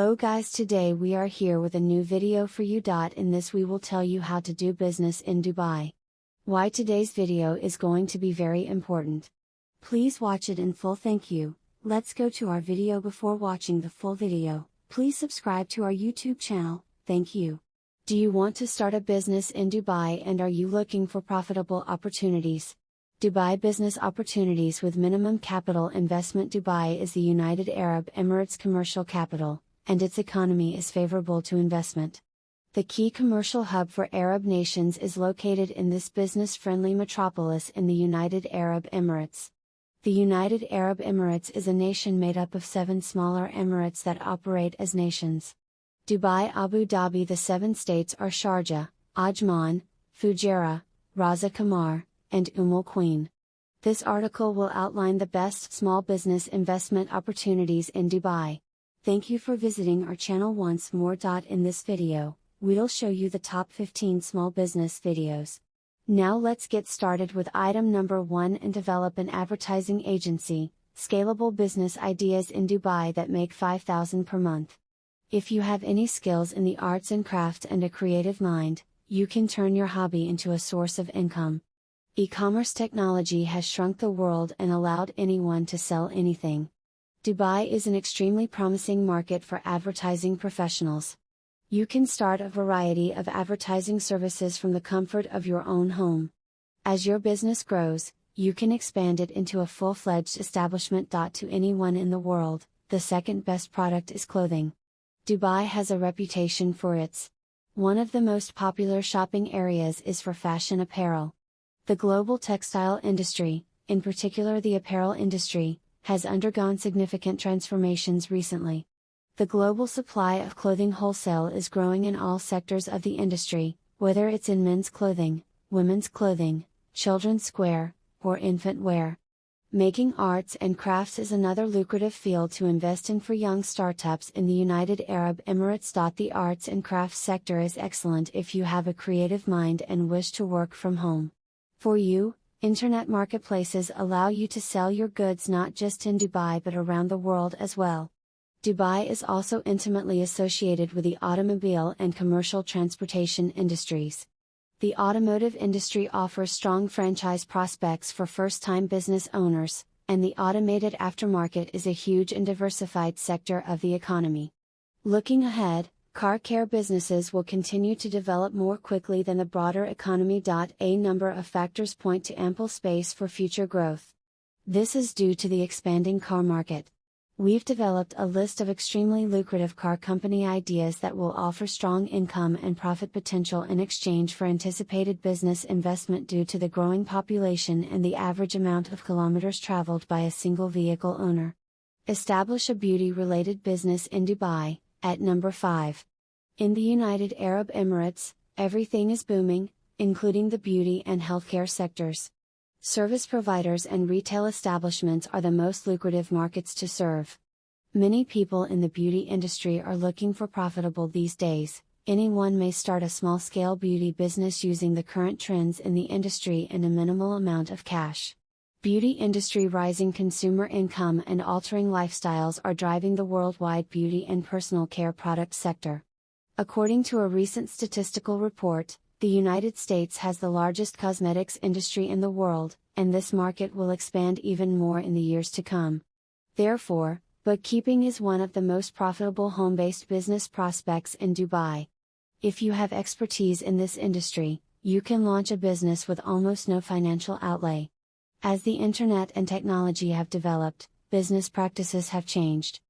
Hello guys, today we are here with a new video for you. In this we will tell you how to do business in Dubai. Why today's video is going to be very important. Please watch it in full. Thank you. Let's go to our video. Before watching the full video, please subscribe to our YouTube channel. Thank you. Do you want to start a business in Dubai and are you looking for profitable opportunities? Dubai business opportunities with minimum capital investment. Dubai is the United Arab Emirates commercial capital, and its economy is favorable to investment. The key commercial hub for Arab nations is located in this business-friendly metropolis in the United Arab Emirates. The United Arab Emirates is a nation made up of 7 smaller emirates that operate as nations. Dubai, Abu Dhabi. The 7 states are Sharjah, Ajman, Fujairah, Ras Al Khaimah, and Al Quwain. This article will outline the best small business investment opportunities in Dubai. Thank you for visiting our channel once more. In this video, we'll show you the top 15 small business videos. Now let's get started with item number 1 and develop an advertising agency, scalable business ideas in Dubai that make 5,000 per month. If you have any skills in the arts and craft and a creative mind, you can turn your hobby into a source of income. E-commerce technology has shrunk the world and allowed anyone to sell anything. Dubai is an extremely promising market for advertising professionals. You can start a variety of advertising services from the comfort of your own home. As your business grows, you can expand it into a full-fledged establishment. To anyone in the world, the second best product is clothing. Dubai has a reputation for its. One of the most popular shopping areas is for fashion apparel. The global textile industry, in particular the apparel industry, has undergone significant transformations recently. The global supply of clothing wholesale is growing in all sectors of the industry, whether it's in men's clothing, women's clothing, children's wear, or infant wear. Making arts and crafts is another lucrative field to invest in for young startups in the United Arab Emirates. The arts and crafts sector is excellent if you have a creative mind and wish to work from home. For you, internet marketplaces allow you to sell your goods not just in Dubai but around the world as well. Dubai is also intimately associated with the automobile and commercial transportation industries. The automotive industry offers strong franchise prospects for first-time business owners, and the automated aftermarket is a huge and diversified sector of the economy. Looking ahead, car care businesses will continue to develop more quickly than the broader economy. A number of factors point to ample space for future growth. This is due to the expanding car market. We've developed a list of extremely lucrative car company ideas that will offer strong income and profit potential in exchange for anticipated business investment due to the growing population and the average amount of kilometers traveled by a single vehicle owner. Establish a beauty-related business in Dubai. At number 5. In the United Arab Emirates, everything is booming, including the beauty and healthcare sectors. Service providers and retail establishments are the most lucrative markets to serve. Many people in the beauty industry are looking for profitable these days. Anyone may start a small-scale beauty business using the current trends in the industry and a minimal amount of cash. Beauty industry. Rising consumer income and altering lifestyles are driving the worldwide beauty and personal care product sector. According to a recent statistical report, the United States has the largest cosmetics industry in the world, and this market will expand even more in the years to come. Therefore, bookkeeping is one of the most profitable home-based business prospects in Dubai. If you have expertise in this industry, you can launch a business with almost no financial outlay. As the internet and technology have developed, business practices have changed.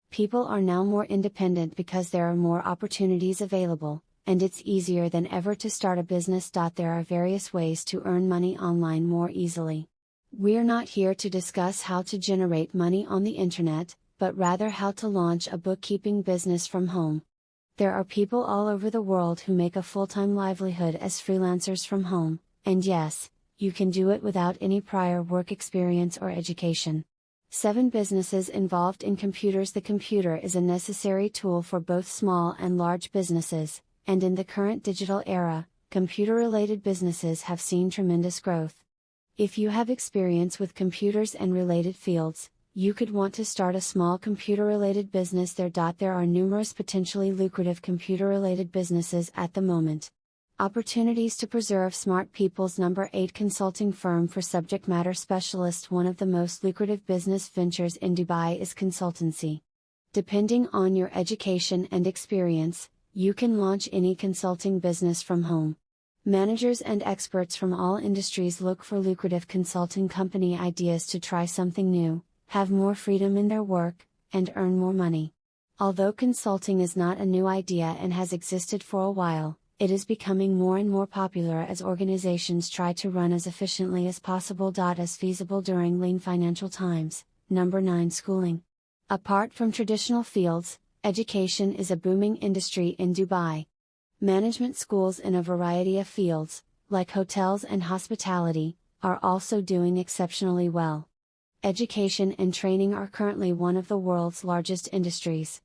People are now more independent because there are more opportunities available, and it's easier than ever to start a business. There are various ways to earn money online more easily. We're not here to discuss how to generate money on the internet, but rather how to launch a bookkeeping business from home. There are people all over the world who make a full-time livelihood as freelancers from home, and yes, you can do it without any prior work experience or education. 7 businesses involved in computers. The computer is a necessary tool for both small and large businesses, and in the current digital era, computer-related businesses have seen tremendous growth. If you have experience with computers and related fields, you could want to start a small computer-related business there. There are numerous potentially lucrative computer-related businesses at the moment. Opportunities to preserve smart people's number 8 consulting firm for subject matter specialists. One of the most lucrative business ventures in Dubai is consultancy. Depending on your education and experience, you can launch any consulting business from home. Managers and experts from all industries look for lucrative consulting company ideas to try something new, have more freedom in their work, and earn more money. Although consulting is not a new idea and has existed for a while, it is becoming more and more popular as organizations try to run as efficiently as possible. As feasible during lean financial times. Number 9. Schooling. Apart from traditional fields, education is a booming industry in Dubai. Management schools in a variety of fields, like hotels and hospitality, are also doing exceptionally well. Education and training are currently one of the world's largest industries.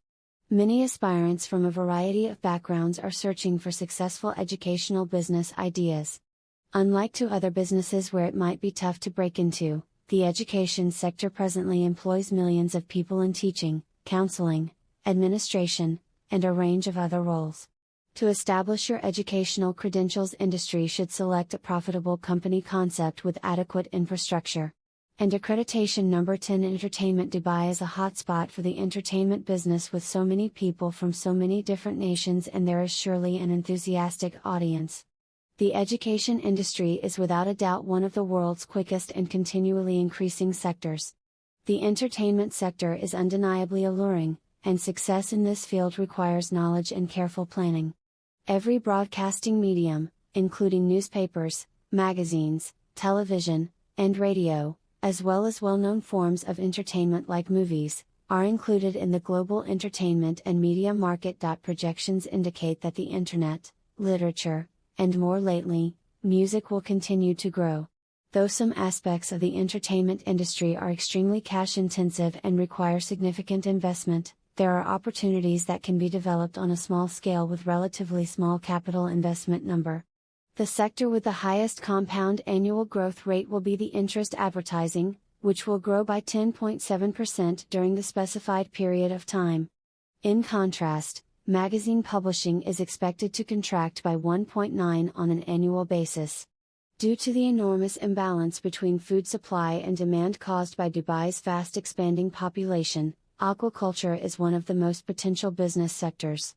Many aspirants from a variety of backgrounds are searching for successful educational business ideas. Unlike to other businesses where it might be tough to break into, the education sector presently employs millions of people in teaching, counseling, administration, and a range of other roles. To establish your educational credentials, industry should select a profitable company concept with adequate infrastructure and accreditation. Number 10. Entertainment. Dubai is a hotspot for the entertainment business with so many people from so many different nations, and there is surely an enthusiastic audience. The education industry is without a doubt one of the world's quickest and continually increasing sectors. The entertainment sector is undeniably alluring, and success in this field requires knowledge and careful planning. Every broadcasting medium, including newspapers, magazines, television, and radio, as well as well-known forms of entertainment like movies, are included in the global entertainment and media market. Projections indicate that the internet, literature, and more lately, music will continue to grow. Though some aspects of the entertainment industry are extremely cash-intensive and require significant investment, there are opportunities that can be developed on a small scale with relatively small capital investment. Number. The sector with the highest compound annual growth rate will be the interest advertising, which will grow by 10.7% during the specified period of time. In contrast, magazine publishing is expected to contract by 1.9% on an annual basis. Due to the enormous imbalance between food supply and demand caused by Dubai's fast expanding population, aquaculture is one of the most potential business sectors.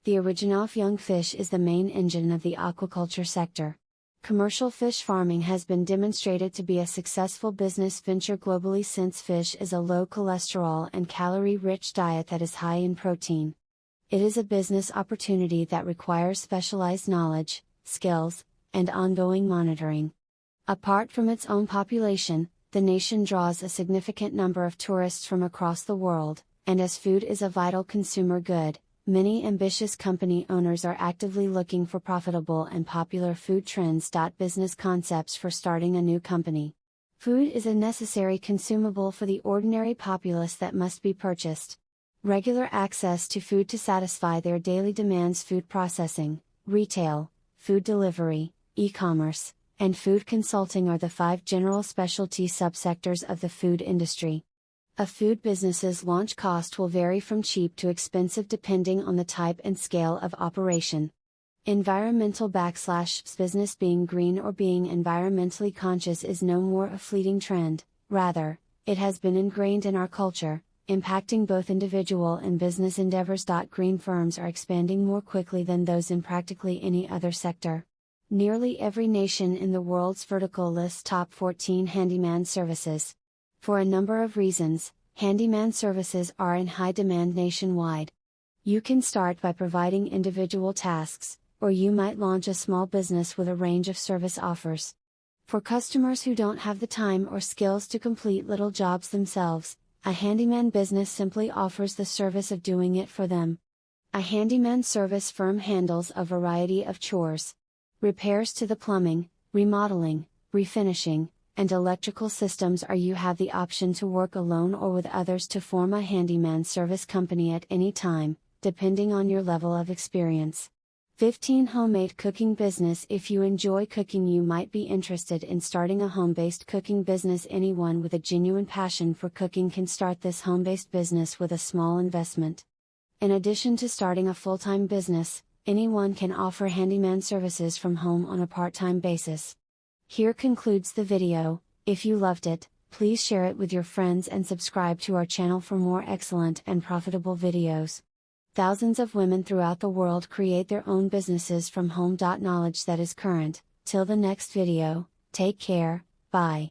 The origin of young fish is the main engine of the aquaculture sector. Commercial fish farming has been demonstrated to be a successful business venture globally, since fish is a low cholesterol and calorie-rich diet that is high in protein. It is a business opportunity that requires specialized knowledge, skills, and ongoing monitoring. Apart from its own population, the nation draws a significant number of tourists from across the world, and as food is a vital consumer good, many ambitious company owners are actively looking for profitable and popular food trends. Business concepts for starting a new company. Food is a necessary consumable for the ordinary populace that must be purchased. Regular access to food to satisfy their daily demands. Food processing, retail, food delivery, e-commerce, and food consulting are the 5 general specialty subsectors of the food industry. A food business's launch cost will vary from cheap to expensive depending on the type and scale of operation. Environmental / business. Being green or being environmentally conscious is no more a fleeting trend, rather, it has been ingrained in our culture, impacting both individual and business endeavors. Green firms are expanding more quickly than those in practically any other sector. Nearly every nation in the world's vertical lists top 14 handyman services. For a number of reasons, handyman services are in high demand nationwide. You can start by providing individual tasks, or you might launch a small business with a range of service offers. For customers who don't have the time or skills to complete little jobs themselves, a handyman business simply offers the service of doing it for them. A handyman service firm handles a variety of chores. Repairs to the plumbing, remodeling, refinishing, and electrical systems are. You have the option to work alone or with others to form a handyman service company at any time, depending on your level of experience. 15 Homemade cooking business. If you enjoy cooking, you might be interested in starting a home-based cooking business. Anyone with a genuine passion for cooking can start this home-based business with a small investment. In addition to starting a full-time business, anyone can offer handyman services from home on a part-time basis. Here concludes the video. If you loved it, please share it with your friends and subscribe to our channel for more excellent and profitable videos. Thousands of women throughout the world create their own businesses from home. Knowledge that is current. Till the next video, take care, bye.